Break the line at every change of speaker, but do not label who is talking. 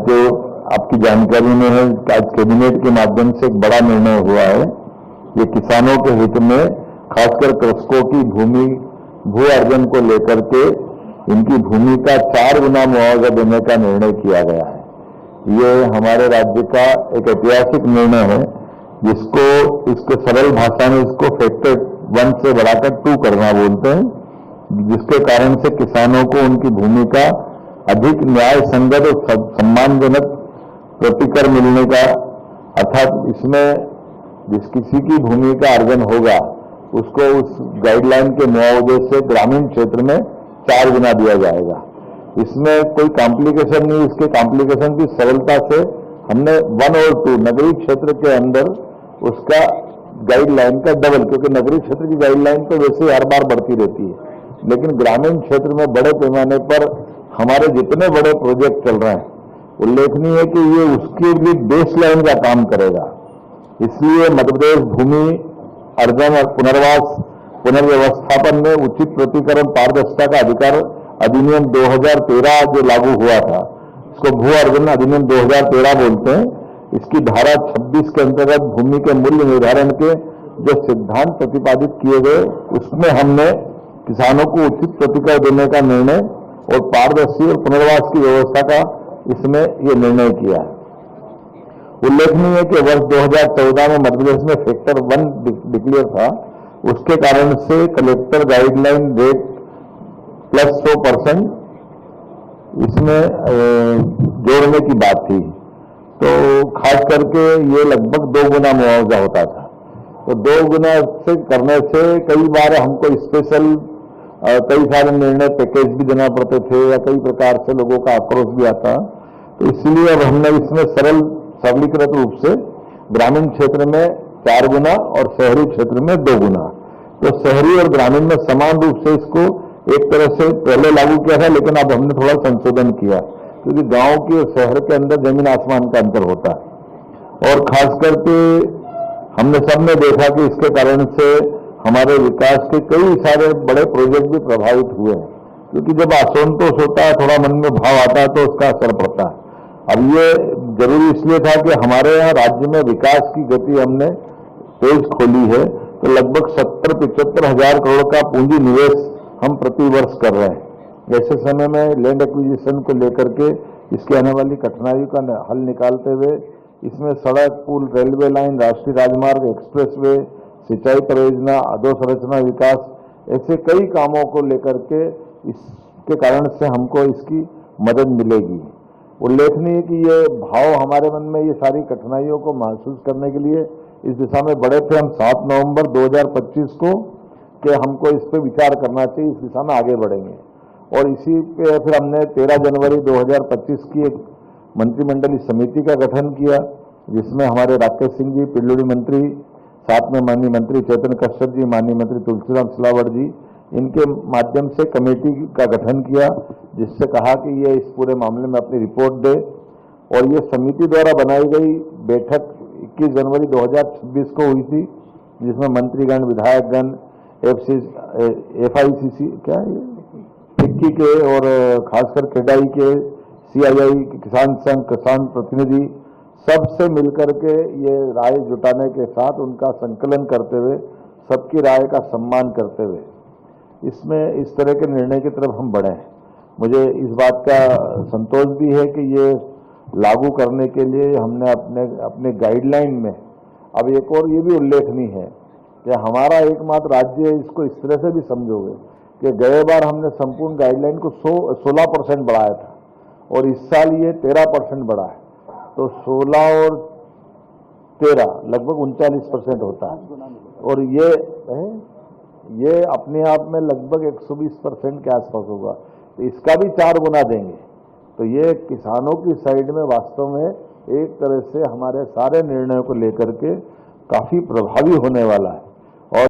जो आपकी जानकारी में है, आज कैबिनेट के माध्यम से एक बड़ा निर्णय हुआ है। ये किसानों के हित में, खासकर कृषकों की भू अर्जन को लेकर के इनकी भूमि का 4 गुना मुआवजा देने का निर्णय किया गया है। ये हमारे राज्य का एक ऐतिहासिक निर्णय है, इसके सरल भाषा में इसको फैक्टर 1 से बढ़ाकर 2 करना बोलते हैं, जिसके कारण से किसानों को उनकी भूमि का अधिक न्याय संगत और सम्मानजनक प्रतिकर मिलने का, अर्थात इसमें जिस किसी की भूमि का अर्जन होगा उसको उस गाइडलाइन के मुआवजे से ग्रामीण क्षेत्र में 4 गुना दिया जाएगा। इसमें कोई कॉम्प्लिकेशन नहीं, इसके कॉम्प्लिकेशन की सरलता से हमने 1 और 2 नगरीय क्षेत्र के अंदर उसका गाइडलाइन का डबल, क्योंकि नगरीय क्षेत्र की गाइडलाइन तो वैसे हर बार बढ़ती रहती है, लेकिन ग्रामीण क्षेत्र में बड़े पैमाने पर हमारे जितने बड़े प्रोजेक्ट चल रहे हैं, उल्लेखनीय है कि ये उसके लिए बेस लाइन का काम करेगा। इसलिए मध्य प्रदेश भूमि अर्जन और पुनर्व्यवस्थापन में उचित प्रतिकरण पारदर्शिता का अधिकार अधिनियम 2013 जो लागू हुआ था, इसको भू अर्जन अधिनियम 2013 बोलते हैं। इसकी धारा 26 के अंतर्गत भूमि के मूल्य निर्धारण के जो सिद्धांत प्रतिपादित किए गए, उसमें हमने किसानों को उचित प्रतिकर देने का निर्णय और पारदर्शी और पुनर्वास की व्यवस्था का इसमें ये निर्णय किया है। उल्लेखनीय है कि वर्ष 2014 में मध्य प्रदेश में फैक्टर 1 डिक्लेयर था, उसके कारण से कलेक्टर गाइडलाइन रेट प्लस 100% इसमें जोड़ने की बात थी, तो खास करके ये लगभग 2 गुना मुआवजा होता था। तो 2 गुना से करने से कई बार हमको स्पेशल कई सारे निर्णय पैकेज भी देना पड़ते थे या कई प्रकार से लोगों का आक्रोश भी आता। तो इसलिए अब हमने इसमें सरलीकृत रूप से ग्रामीण क्षेत्र में 4 गुना और शहरी क्षेत्र में 2 गुना, तो शहरी और ग्रामीण में समान रूप से इसको एक तरह से पहले लागू किया था, लेकिन अब हमने थोड़ा संशोधन किया, क्योंकि गांव की और शहर के अंदर जमीन आसमान का अंतर होता है। और खास करके हमने सबने देखा कि इसके कारण से हमारे विकास के कई सारे बड़े प्रोजेक्ट भी प्रभावित हुए हैं, क्योंकि जब असंतोष होता है, थोड़ा मन में भाव आता है, तो उसका असर पड़ता है। अब ये जरूरी इसलिए था कि हमारे यहाँ राज्य में विकास की गति हमने तेज खोली है, तो लगभग 70-75 हजार करोड़ का पूंजी निवेश हम प्रति वर्ष कर रहे हैं। ऐसे समय में लैंड एक्विजिशन को लेकर के इसकी आने वाली कठिनाइयों का हल निकालते हुए इसमें सड़क, पुल, रेलवे लाइन, राष्ट्रीय राजमार्ग, एक्सप्रेसवे, सिंचाई परियोजना, अधोसंरचना विकास, ऐसे कई कामों को लेकर के इसके कारण से हमको इसकी मदद मिलेगी। उल्लेखनीय है कि ये भाव हमारे मन में ये सारी कठिनाइयों को महसूस करने के लिए इस दिशा में बढ़े थे। हम 7 नवंबर 2025 को कि हमको इस पर विचार करना चाहिए, इस दिशा में आगे बढ़ेंगे, और इसी पे फिर हमने 13 जनवरी 2025 की एक मंत्रिमंडलीय समिति का गठन किया, जिसमें हमारे राकेश सिंह जी पिल्लूड़ी मंत्री, साथ में माननीय मंत्री चैतन्य कश्यप जी, माननीय मंत्री तुलसीराम सिलावट जी, इनके माध्यम से कमेटी का गठन किया, जिससे कहा कि ये इस पूरे मामले में अपनी रिपोर्ट दे। और ये समिति द्वारा बनाई गई बैठक 21 जनवरी 2026 को हुई थी, जिसमें मंत्रीगण, विधायकगण, FICC क्या है, फिक्की के और खासकर क्रेडाई के, CII, किसान संघ, किसान प्रतिनिधि, सबसे मिलकर के ये राय जुटाने के साथ उनका संकलन करते हुए, सबकी राय का सम्मान करते हुए इसमें इस तरह के निर्णय की तरफ हम बढ़े हैं। मुझे इस बात का संतोष भी है कि ये लागू करने के लिए हमने अपने गाइडलाइन में, अब एक और ये भी उल्लेखनीय है कि हमारा एकमात्र राज्य है, इसको इस तरह से भी समझोगे कि गए बार हमने संपूर्ण गाइडलाइन को 16% बढ़ाया था और इस साल ये 13% बढ़ा है, तो 16 और 13 लगभग 39% होता है, और ये अपने आप में लगभग 120% के आसपास होगा। तो इसका भी 4 गुना देंगे, तो ये किसानों की साइड में वास्तव में एक तरह से हमारे सारे निर्णयों को लेकर के काफी प्रभावी होने वाला है।